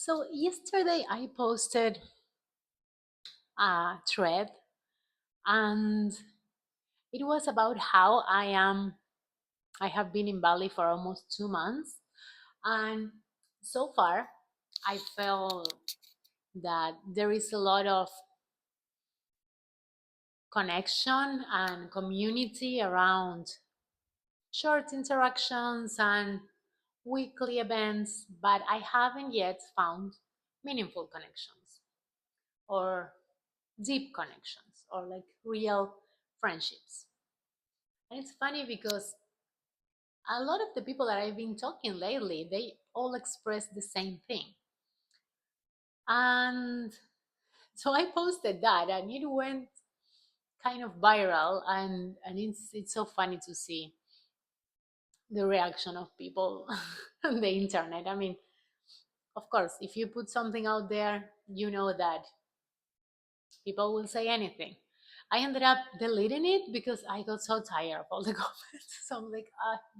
So yesterday I posted a thread and it was about how I have been in Bali for almost 2 months, and so far I felt that there is a lot of connection and community around short interactions and weekly events, but I haven't yet found meaningful connections or deep connections or like real friendships. And it's funny because a lot of the people that I've been talking lately, they all express the same thing. And so I posted that and it went kind of viral, and it's so funny to see the reaction of people on the internet. I mean, of course, if you put something out there, you know that people will say anything. I ended up deleting it because I got so tired of all the comments. So I'm like,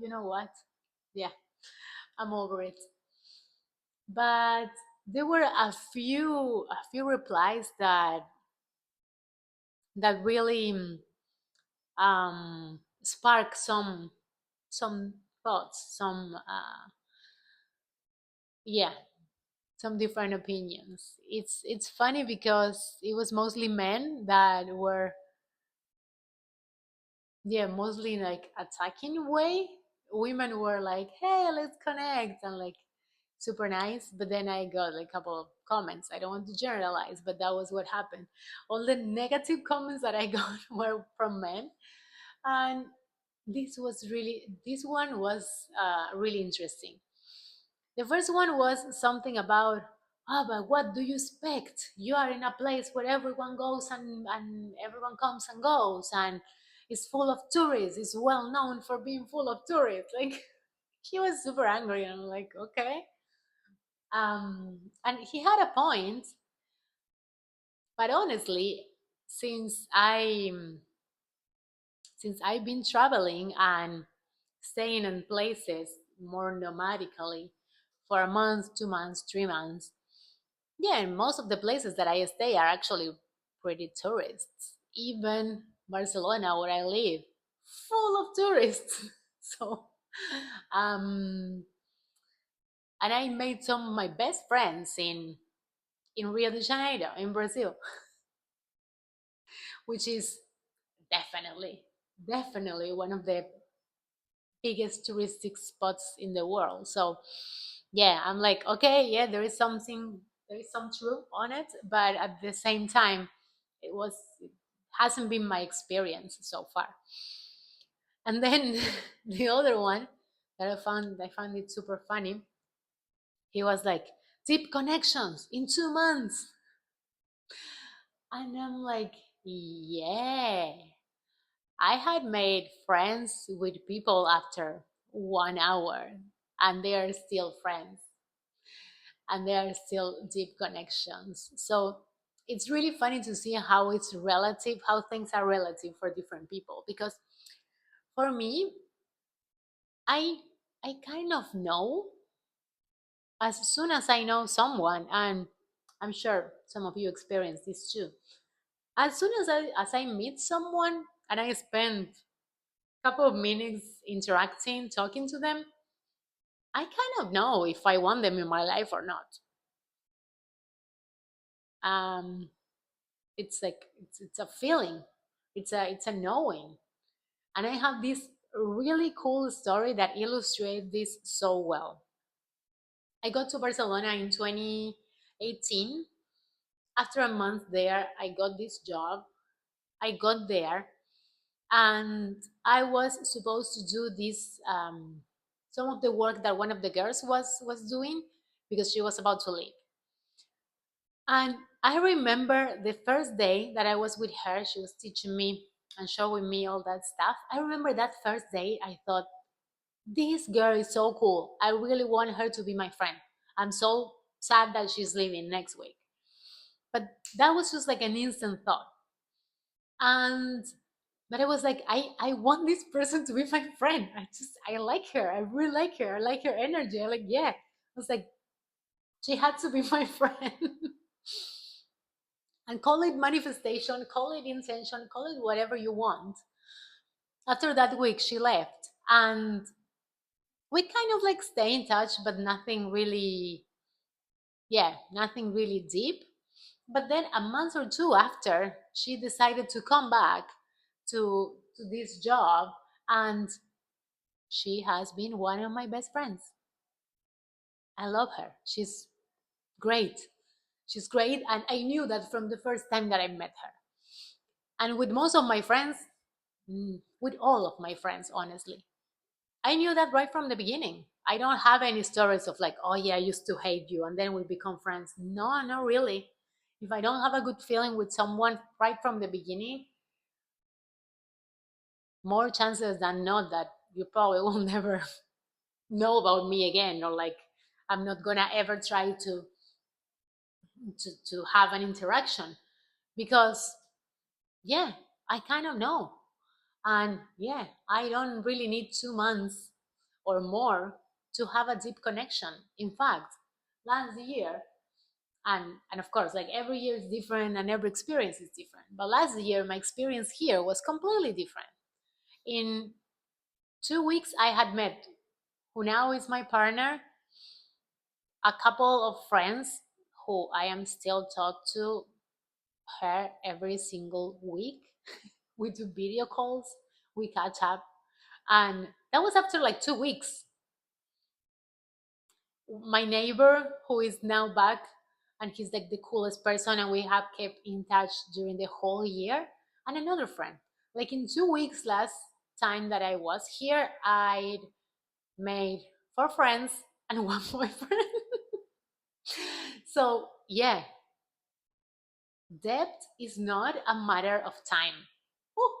you know what? Yeah, I'm over it. But there were a few replies that really spark some thoughts, yeah, some different opinions. It's funny because it was mostly men that were, yeah, mostly like attacking way. Women were like, hey, let's connect, and like super nice. But then I got like a couple of comments. I don't want to generalize, but that was what happened. All the negative comments that I got were from men. And this one was really interesting. The first one was something about, but what do you expect? You are in a place where everyone goes and everyone comes and goes, and it's full of tourists. It's well known for being full of tourists. Like, he was super angry, and I'm like, okay. And he had a point, but honestly, since I since I've been traveling and staying in places more nomadically for a month, 2 months, 3 months, yeah, and most of the places that I stay are actually pretty tourists. Even Barcelona, where I live, full of tourists. So, um, and I made some of my best friends in Rio de Janeiro, in Brazil, which is definitely, definitely one of the biggest touristic spots in the world. So, yeah, I'm like, okay, yeah, there is some truth on it, but at the same time, it hasn't been my experience so far. And then the other one that I found it super funny. He was like, deep connections in 2 months. And I'm like, yeah. I had made friends with people after 1 hour, and they are still friends, and there are still deep connections. So it's really funny to see how it's relative, how things are relative for different people. Because for me, I I kind of know as soon as I know someone, and I'm sure some of you experience this too. As soon as I meet someone and I spend a couple of minutes interacting, talking to them, I kind of know if I want them in my life or not. Um, it's like it's a feeling, it's a knowing. And I have this really cool story that illustrates this so well. I got to Barcelona in 2018. After a month there, I got this job. I got there, and I was supposed to do this, some of the work that one of the girls was doing, because she was about to leave. And I remember the first day that I was with her, she was teaching me and showing me all that stuff. I remember that first day, I thought, this girl is so cool. I really want her to be my friend. I'm so sad that she's leaving next week. But that was just like an instant thought. And but I was like, I want this person to be my friend. I like her. I really like her. I like her energy. I like, yeah. I was like, She had to be my friend. And call it manifestation, call it intention, call it whatever you want. After that week, she left. And we kind of like stay in touch, but nothing really, yeah, nothing really deep. But then a month or two after, she decided to come back to this job, and she has been one of my best friends. I love her. She's great. She's great, and I knew that from the first time that I met her. And with most of my friends, with all of my friends, honestly, I knew that right from the beginning. I don't have any stories of like, oh yeah, I used to hate you and then we become friends. No, not really. If I don't have a good feeling with someone right from the beginning, more chances than not that you probably will never know about me again, or like I'm not gonna ever try to have an interaction, because yeah, I kind of know. And yeah, I don't really need 2 months or more to have a deep connection. In fact, last year, and of course, like every year is different and every experience is different. But last year, my experience here was completely different. In 2 weeks, I had met who now is my partner, a couple of friends who I am still talk to her every single week. We do video calls, we catch up, and that was after like 2 weeks. My neighbor who is now back, and he's like the coolest person, and we have kept in touch during the whole year. And another friend, like in 2 weeks last time that I was here, I made four friends and one boyfriend. So yeah, depth is not a matter of time. Oh,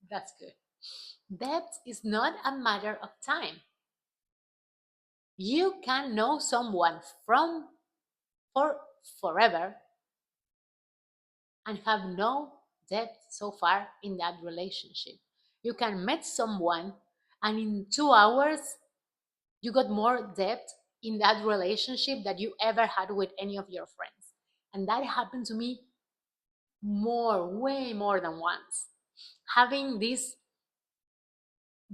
that's good. Depth is not a matter of time. You can know someone from for forever and have no depth so far in that relationship. You can meet someone and in 2 hours you got more depth in that relationship that you ever had with any of your friends. And that happened to me more, way more than once. Having these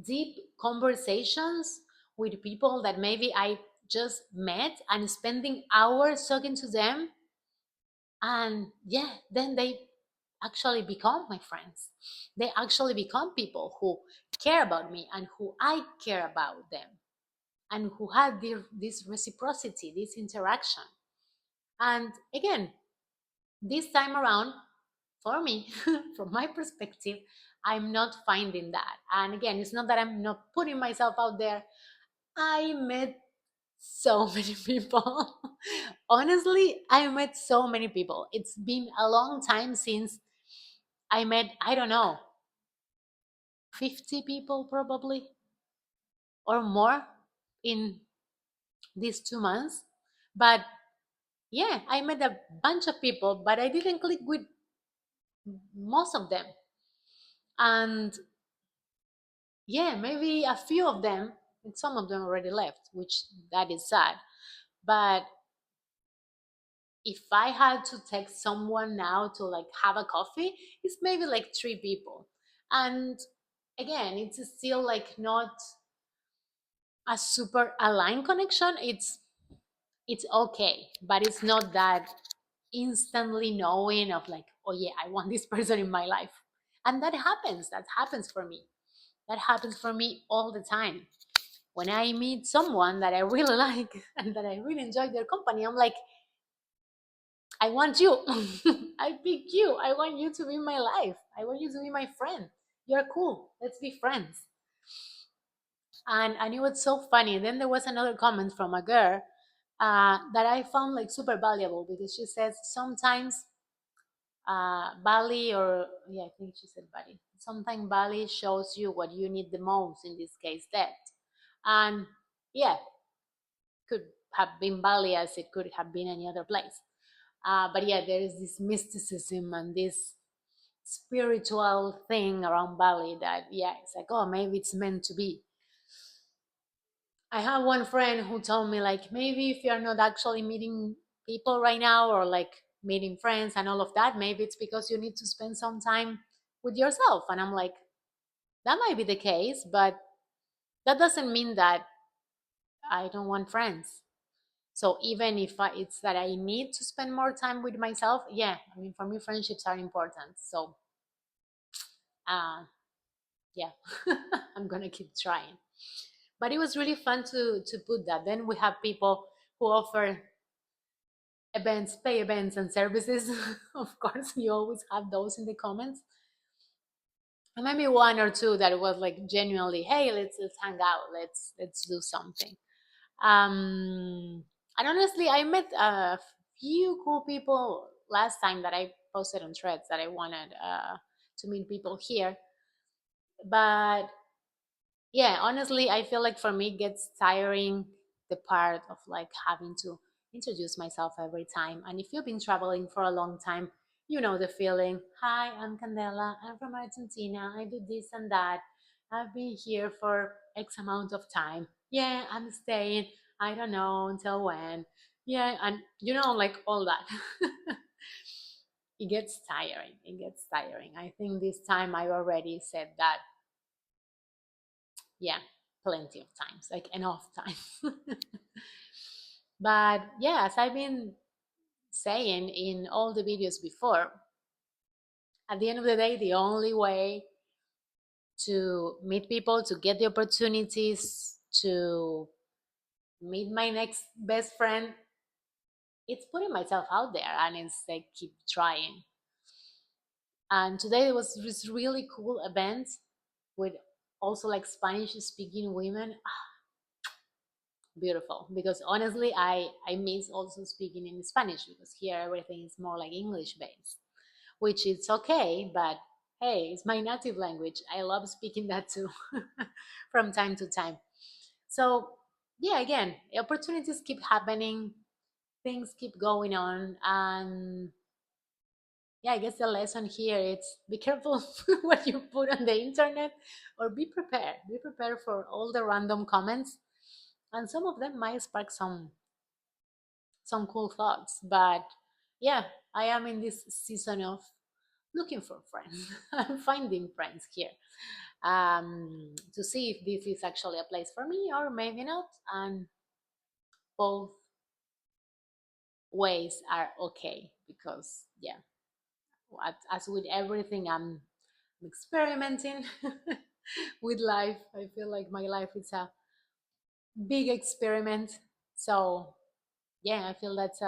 deep conversations with people that maybe I just met and spending hours talking to them, and yeah, then they actually become my friends. They actually become people who care about me and who I care about them, and who had this reciprocity, this interaction. And again, this time around, for me, from my perspective, I'm not finding that. And again, it's not that I'm not putting myself out there. I met so many people. Honestly, I met so many people. It's been a long time since I met, I don't know, 50 people probably or more in these 2 months. But yeah, I met a bunch of people, but I didn't click with most of them. And yeah, maybe a few of them, and some of them already left, which that is sad. But if I had to text someone now to like have a coffee, it's maybe like three people. And again, it's still like not a super aligned connection. It's okay, but it's not that instantly knowing of like, oh yeah, I want this person in my life. And that happens for me, that happens for me all the time. When I meet someone that I really like and that I really enjoy their company, I'm like, I want you. I pick you. I want you to be my life. I want you to be my friend. You're cool, let's be friends. And it was so funny. And then there was another comment from a girl that I found like super valuable, because she says sometimes Bali, or yeah, I think she said Bali. Sometimes Bali shows you what you need the most. In this case, that. And yeah, could have been Bali as it could have been any other place. But yeah, there is this mysticism and this spiritual thing around Bali that yeah, it's like, oh, maybe it's meant to be. I have one friend who told me, like, maybe if you're not actually meeting people right now, or like meeting friends and all of that, maybe it's because you need to spend some time with yourself. And I'm like, that might be the case, but that doesn't mean that I don't want friends. So even if it's that I need to spend more time with myself, yeah, I mean, for me, friendships are important. So, uh, yeah, I'm gonna keep trying. But it was really fun to put that. Then we have people who offer events, pay events and services. Of course, you always have those in the comments. And maybe one or two that was like genuinely, hey, let's hang out, let's do something. Um, and honestly, I met a few cool people last time that I posted on Threads that I wanted to meet people here. But yeah, honestly, I feel like for me it gets tiring, the part of like having to introduce myself every time. And if you've been traveling for a long time, you know the feeling. Hi, I'm Candela, I'm from Argentina, I do this and that, I've been here for X amount of time, yeah, I'm staying, I don't know until when, yeah, and like all that. It gets tiring. I think this time I already said that, yeah, plenty of times, like enough time. But yeah, as I've been saying in all the videos before, at the end of the day, the only way to meet people, to get the opportunities, to meet my next best friend, it's putting myself out there, and it's like keep trying. And today there was this really cool event with also like Spanish speaking women. Beautiful, because honestly I miss also speaking in Spanish, because here everything is more like English based, which is okay, but hey, it's my native language, I love speaking that too. From time to time. So yeah, again, opportunities keep happening, things keep going on, and yeah, I guess the lesson here is be careful what you put on the internet, or be prepared for all the random comments, and some of them might spark some cool thoughts. But yeah, I am in this season of looking for friends. I'm finding friends here, to see if this is actually a place for me or maybe not. And both ways are okay, because yeah, as with everything, I'm experimenting with life. I feel like my life is a big experiment. So yeah, I feel that's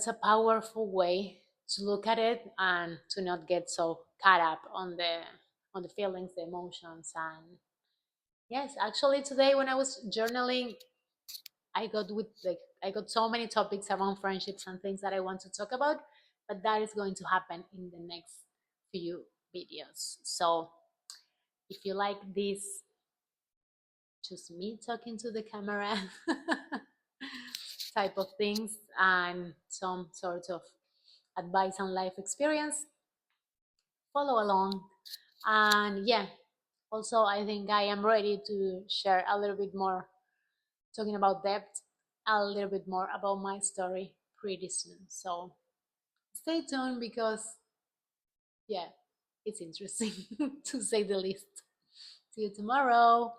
a powerful way to look at it, and to not get so caught up on the feelings, the emotions. And yes, actually today when I was journaling, I got so many topics around friendships and things that I want to talk about, but that is going to happen in the next few videos. So if you like this, just me talking to the camera type of things, and some sort of advice on life experience, follow along. And yeah, also I think I am ready to share a little bit more, talking about depth, a little bit more about my story pretty soon. So stay tuned, because yeah, it's interesting to say the least. See you tomorrow.